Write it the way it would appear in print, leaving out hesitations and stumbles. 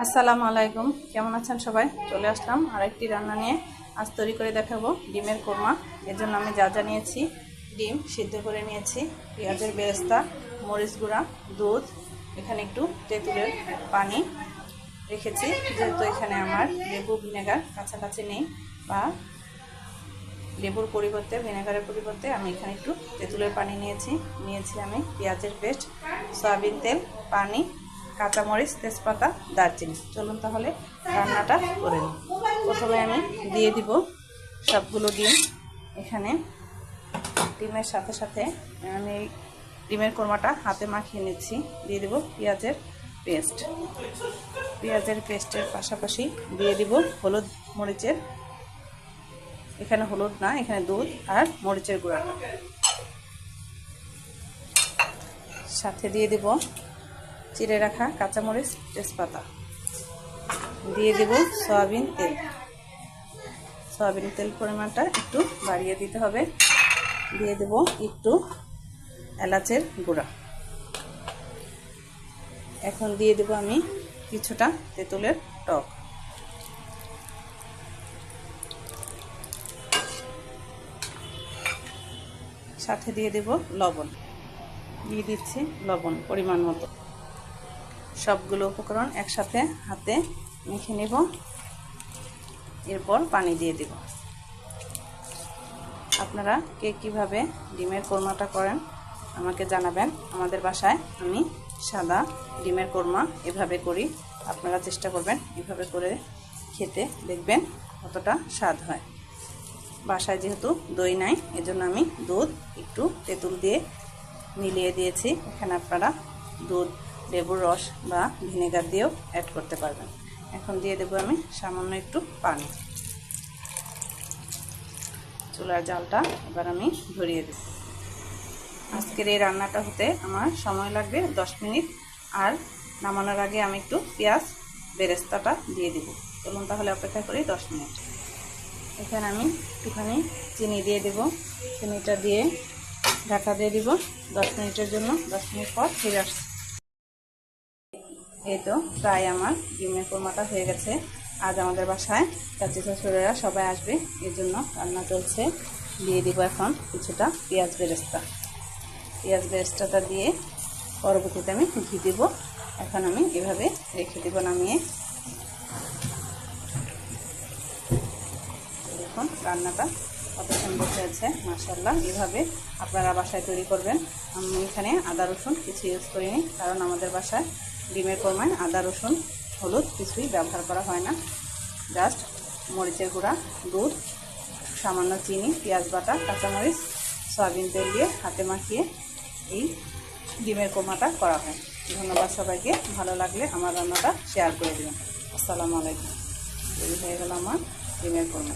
আসসালামু আলাইকুম, কেমন আছেন সবাই? চলে আসলাম আরেকটি রান্না নিয়ে। আজ তৈরি করে দেখাবো ডিমের কোরমা। এর জন্য আমি যা নিয়েছি: ডিম সিদ্ধ করে নিয়েছি, পেঁয়াজের বেরেস্তা, মরিচ গুঁড়া, দুধ, এখানে একটু তেঁতুলের পানি রেখেছি। যেহেতু এখানে আমার লেবু ভিনেগার কাছাকাছি নেই, বা লেবুর পরিবর্তে ভিনেগারের পরিবর্তে আমি এখানে একটু তেঁতুলের পানি নিয়েছি আমি পেঁয়াজের পেস্ট, সয়াবিন তেল, পানি, কাঁচামরিচ, তেজপাতা, দারচিনি। চলুন তাহলে রান্নাটা করে নিই। প্রথমে আমি দিয়ে দিব সবগুলো ডিম। এখানে ডিমের সাথে সাথে আমি ডিমের কোরমাটা হাতে মাখিয়ে নিচ্ছি। দিয়ে দিব পেঁয়াজের পেস্ট। পেঁয়াজের পেস্টের পাশাপাশি দিয়ে দিব হলুদ মরিচের, এখানে হলুদ না, এখানে দুধ আর মরিচের গুঁড়াটা। সাথে দিয়ে দিব চিড়ে রাখা কাঁচামরিচ, তেজপাতা। দিয়ে দেব সয়াবিন তেল। সয়াবিন তেল পরিমাণটা একটু বাড়িয়ে দিতে হবে। দিয়ে দেব একটু এলাচের গুঁড়া। এখন দিয়ে দেব আমি কিছুটা তেঁতুলের টক। সাথে দিয়ে দেব লবণ। দিয়ে দিচ্ছি লবণ পরিমাণ মতো। সবগুলো উপকরণ একসাথে হাতে মেখে নেব। এরপর পানি দিয়ে দেব। আপনারা কে কীভাবে ডিমের কোরমাটা করেন আমাকে জানাবেন। আমাদের বাসায় আমি সাদা ডিমের কোরমা এভাবে করি। আপনারা চেষ্টা করবেন এভাবে করে খেতে, দেখবেন কতটা স্বাদ হয়। বাসায় যেহেতু দই নাই, এজন্য আমি দুধ একটু তেঁতুল দিয়ে মিলিয়ে দিয়েছি। এখানে আপনারা দুধ, লেবুর রস বা ভিনেগার দিয়েও অ্যাড করতে পারবেন। এখন দিয়ে দেবো আমি সামান্য একটু পানি। চুলার জালটা এবার আমি ধরিয়ে দেব। আজকের এই রান্নাটা হতে আমার সময় লাগবে 10 মিনিট। আর নামানোর আগে আমি একটু পেঁয়াজ বেরেস্তাটা দিয়ে দেব। চলুন তাহলে অপেক্ষা করি 10 মিনিট। এখানে আমি একটুখানি চিনি দিয়ে দেব। চিনিটা দিয়ে ঢাকা দিয়ে দিব 10 মিনিটের জন্য। 10 মিনিট পর ফিরে আসছি। এই তো প্রায় আমার ডিমের কোরমাটা হয়ে গেছে। আজ আমাদের বাসায় চাচি শাশুড়িরা সবাই আসবে, এর জন্য রান্না চলছে। দিয়ে দিব এখন কিছুটা পেঁয়াজ বেরেস্তা। পেঁয়াজ বেরেস্তাটা দিয়ে পরবর্তীতে আমি ঘি দিব। এখন আমি এভাবে রেখে দেব নামিয়ে। দেখুন রান্নাটা কত সুন্দর হয়েছে, মাশাআল্লাহ। এভাবে আপনারা বাসায় তৈরি করবেন। আমি এখানে আদা রসুন কিছু ইউজ করিনি, কারণ আমাদের বাসায় ডিমের কোরমায় আদা রসুন হলুদ কিছুই ব্যবহার করা হয় না। জাস্ট মরিচের গুঁড়া, দুধ, সামান্য চিনি, পেঁয়াজ বাটা, কাঁচামরিচ, সয়াবিন তেল দিয়ে হাতে মাখিয়ে এই ডিমের কোরমাটা করা হয়। ধন্যবাদ সবাইকে। ভালো লাগলে আমার রান্নাটা শেয়ার করে দেবেন। আসসালামু আলাইকুম। তৈরি হয়ে গেল আমার ডিমের কোরমা।